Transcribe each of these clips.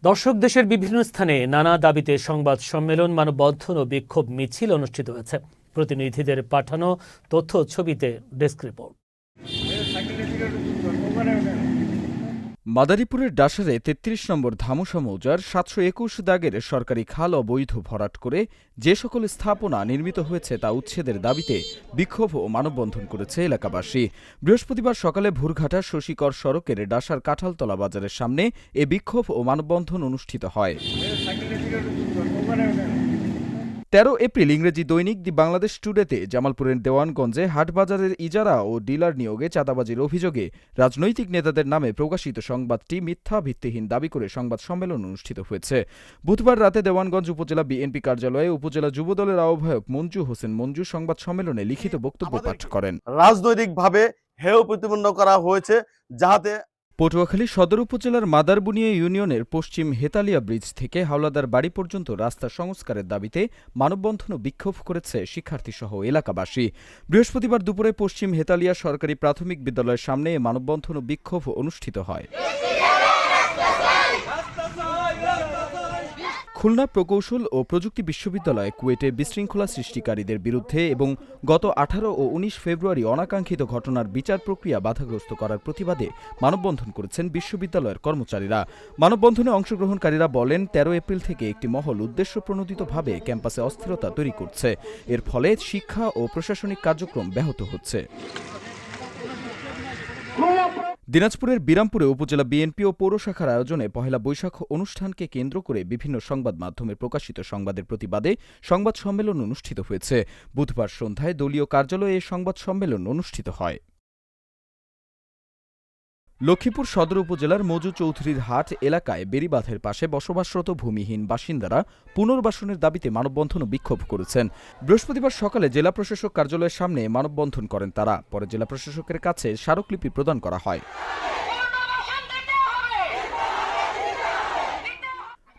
দর্শক, দেশের বিভিন্ন স্থানে নানা দাবিতে সংবাদ সম্মেলন, মানববন্ধন ও বিক্ষোভ মিছিল অনুষ্ঠিত হয়েছে। প্রতিনিধিদের পাঠানো তথ্য ছবিতে ডেস্ক রিপোর্ট। মাদারীপুরের ডাসারে ৩৩ নম্বর ধামসা মৌজার ৭২১ দাগের সরকারি খাল অবৈধ ভরাট করে যে সকল স্থাপনা নির্মিত হয়েছে তা উচ্ছেদের দাবিতে বিক্ষোভ ও মানববন্ধন করেছে এলাকাবাসী। বৃহস্পতিবার সকালে ভুরঘাটা শশীকর সড়কের ডাসার কাঁঠালতলা বাজারের সামনে এ বিক্ষোভ ও মানববন্ধন অনুষ্ঠিত হয়। ১৩ এপ্রিল ইংরেজি দৈনিক দি বাংলাদেশ টুডেতে জামালপুরের দেওয়ানগঞ্জে হাটবাজারের ইজারা ও ডিলার নিয়োগে চাঁদাবাজির অভিযোগে রাজনৈতিক নেতাদের নামে প্রকাশিত সংবাদটি মিথ্যা ভিত্তিহীন দাবি করে সংবাদ সম্মেলন অনুষ্ঠিত হয়েছে। বুধবার রাতে দেওয়ানগঞ্জ উপজেলা বিএনপি কার্যালয়ে উপজেলা যুবদলের আহ্বায়ক মঞ্জু হোসেন মঞ্জু সংবাদ সম্মেলনে লিখিত বক্তব্য পাঠ করেন। রাজনৈতিকভাবে হেয় প্রতিপন্ন করা হয়েছে, যাহাতে পটুয়াখালী সদর উপজেলার মাদারবুনিয়া ইউনিয়নের পশ্চিম হেতালিয়া ব্রিজ থেকে হাওলাদার বাড়ি পর্যন্ত রাস্তা সংস্কারের দাবিতে মানববন্ধন ও বিক্ষোভ করেছে শিক্ষার্থীসহ এলাকাবাসী। বৃহস্পতিবার দুপুরে পশ্চিম হেতালিয়া সরকারি প্রাথমিক বিদ্যালয়ের সামনে মানববন্ধন ও বিক্ষোভ অনুষ্ঠিত হয়। খুলনা প্রকৌশল ও প্রযুক্তি বিশ্ববিদ্যালয় কুয়েটে বিশৃঙ্খলা সৃষ্টিকারীদের বিরুদ্ধে এবং গত ১৮ ও ১৯ ফেব্রুয়ারি অনাকাঙ্ক্ষিত ঘটনার বিচার প্রক্রিয়া বাধাগ্রস্ত করার প্রতিবাদে মানববন্ধন করেছেন বিশ্ববিদ্যালয়ের কর্মচারীরা। মানববন্ধনে অংশগ্রহণকারীরা বলেন, ১৩ এপ্রিল থেকে একটি মহল উদ্দেশ্যপ্রণোদিতভাবে ক্যাম্পাসে অস্থিরতা তৈরি করছে। এর ফলে শিক্ষা ও প্রশাসনিক কার্যক্রম ব্যাহত হচ্ছে। দিনাজপুরের বিরামপুরে উপজেলা বিএনপি ও পৌর শাখার আয়োজনে পহেলা বৈশাখ অনুষ্ঠানকে কেন্দ্র করে বিভিন্ন সংবাদ মাধ্যমে প্রকাশিত সংবাদের প্রতিবাদে সংবাদ সম্মেলন অনুষ্ঠিত হয়েছে। বুধবার সন্ধ্যায় দলীয় কার্যালয়ে এই সংবাদ সম্মেলন অনুষ্ঠিত হয়। লক্ষ্মীপুর সদর উপজেলার মজু চৌধুরীর হাট এলাকায় বেড়িবাঁধের পাশে বসবাসরত ভূমিহীন বাসিন্দারা পুনর্বাসনের দাবিতে মানববন্ধন ও বিক্ষোভ করেছেন। বৃহস্পতিবার সকালে জেলা প্রশাসক কার্যালয়ের সামনে মানববন্ধন করেন তারা। পরে জেলা প্রশাসকের কাছে স্মারকলিপি প্রদান করা হয়।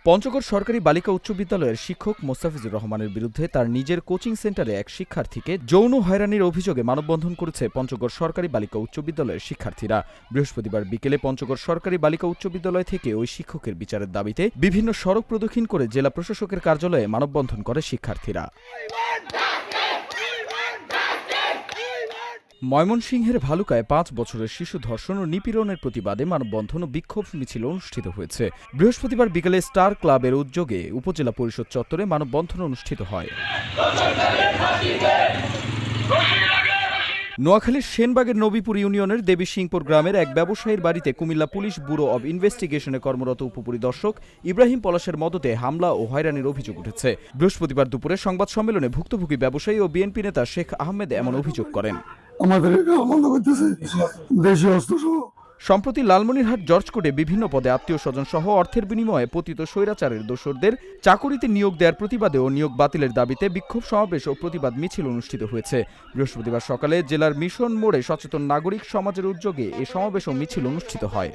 পঞ্চগড় সরকারি বালিকা উচ্চ বিদ্যালয়ের শিক্ষক মোস্তাফিজুর রহমানের বিরুদ্ধে তার নিজের কোচিং সেন্টারে এক শিক্ষার্থীকে যৌন হয়রানির অভিযোগে মানববন্ধন করেছে পঞ্চগড় সরকারি বালিকা উচ্চ বিদ্যালয়ের শিক্ষার্থীরা। বৃহস্পতিবার বিকেলে পঞ্চগড় সরকারি বালিকা উচ্চ বিদ্যালয় থেকে ওই শিক্ষকের বিচারের দাবিতে বিভিন্ন সড়ক প্রদক্ষিণ করে জেলা প্রশাসকের কার্যালয়ে মানববন্ধন করে শিক্ষার্থীরা। ময়মনসিংহের ভালুকায় ৫ বছরের শিশু ধর্ষণ ও নিপীড়নের প্রতিবাদে মানববন্ধন ও বিক্ষোভ মিছিল অনুষ্ঠিত হয়েছে। বৃহস্পতিবার বিকেলে স্টার ক্লাবের উদ্যোগে উপজেলা পরিষদ চত্বরে মানববন্ধন অনুষ্ঠিত হয়। নোয়াখালীর সেনবাগের নবীপুর ইউনিয়নের দেবী সিংপুর গ্রামের এক ব্যবসায়ীর বাড়িতে কুমিল্লা পুলিশ ব্যুরো অব ইনভেস্টিগেশনে কর্মরত উপপরিদর্শক ইব্রাহিম পলাশের মদতে হামলা ও হয়রানির অভিযোগ উঠেছে। বৃহস্পতিবার দুপুরে সংবাদ সম্মেলনে ভুক্তভোগী ব্যবসায়ী ও বিএনপি নেতা শেখ আহমেদ এমন অভিযোগ করেন। সম্প্রতি লালমনিরহাট জর্জ কোর্টে বিভিন্ন পদে আত্মীয় স্বজন সহ অর্থের বিনিময়ে পতিত স্বৈরাচারের দোসরদের চাকুরিতে নিয়োগ দেওয়ার প্রতিবাদে ও নিয়োগ বাতিলের দাবিতে বিক্ষোভ সমাবেশ ও প্রতিবাদ মিছিল অনুষ্ঠিত হয়েছে। বৃহস্পতিবার সকালে জেলার মিশন মোড়ে সচেতন নাগরিক সমাজের উদ্যোগে এই সমাবেশ ও মিছিল অনুষ্ঠিত হয়।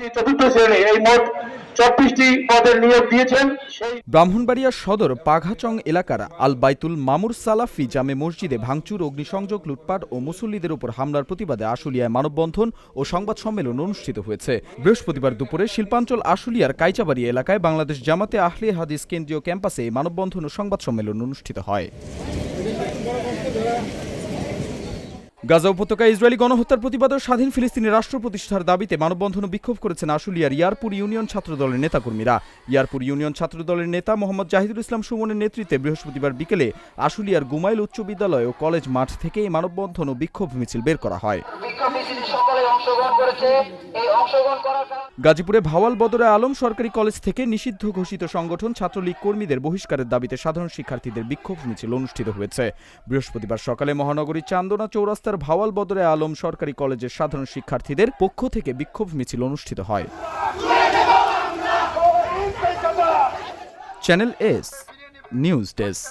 ব্রাহ্মণবাড়িয়া সদর পাঘাচং এলাকার আল বাইতুল মামুর সালাফি জামে মসজিদে ভাঙচুর, অগ্নিসংযোগ, লুটপাট ও মুসল্লিদের উপর হামলার প্রতিবাদে আশুলিয়ায় মানববন্ধন ও সংবাদ সম্মেলন অনুষ্ঠিত হয়েছে। বৃহস্পতিবার দুপুরে শিল্পাঞ্চল আশুলিয়ার কাইচাবাড়ি এলাকায় বাংলাদেশ জামাতে আহলে হাদিস কেন্দ্রীয় ক্যাম্পাসে মানববন্ধন ও সংবাদ সম্মেলন অনুষ্ঠিত হয়। গাজা উপত্যকায় ইসরায়েলি গণহত্যার প্রতিবাদে স্বাধীন ফিলিস্তিনি রাষ্ট্র প্রতিষ্ঠার দাবিতে মানববন্ধন ও বিক্ষোভ করেছেন আশুলিয়ার ইয়ারপুর ইউনিয়ন ছাত্রদলের নেতাকর্মীরা। ইয়ারপুর ইউনিয়ন ছাত্রদলের নেতা মোহাম্মদ জাহিদুল ইসলাম সুমনের নেতৃত্বে বৃহস্পতিবার বিকেলে আশুলিয়ার গুমাইল উচ্চ বিদ্যালয় ও কলেজ মাঠ থেকে এই মানববন্ধন ও বিক্ষোভ মিছিল বের করা হয়। গাজীপুরে ভাওয়াল বদরে আলম সরকারি কলেজ থেকে নিষিদ্ধ ঘোষিত সংগঠন ছাত্রলীগ কর্মীদের বহিষ্কারের দাবিতে সাধারণ শিক্ষার্থীদের বিক্ষোভ মিছিল অনুষ্ঠিত হয়েছে। বৃহস্পতিবার সকালে মহানগরীর চান্দনা চৌরাস্তার ভাওয়াল বদরে আলম সরকারি কলেজের সাধারণ শিক্ষার্থীদের পক্ষ থেকে বিক্ষোভ মিছিল অনুষ্ঠিত হয়। Channel S news desk.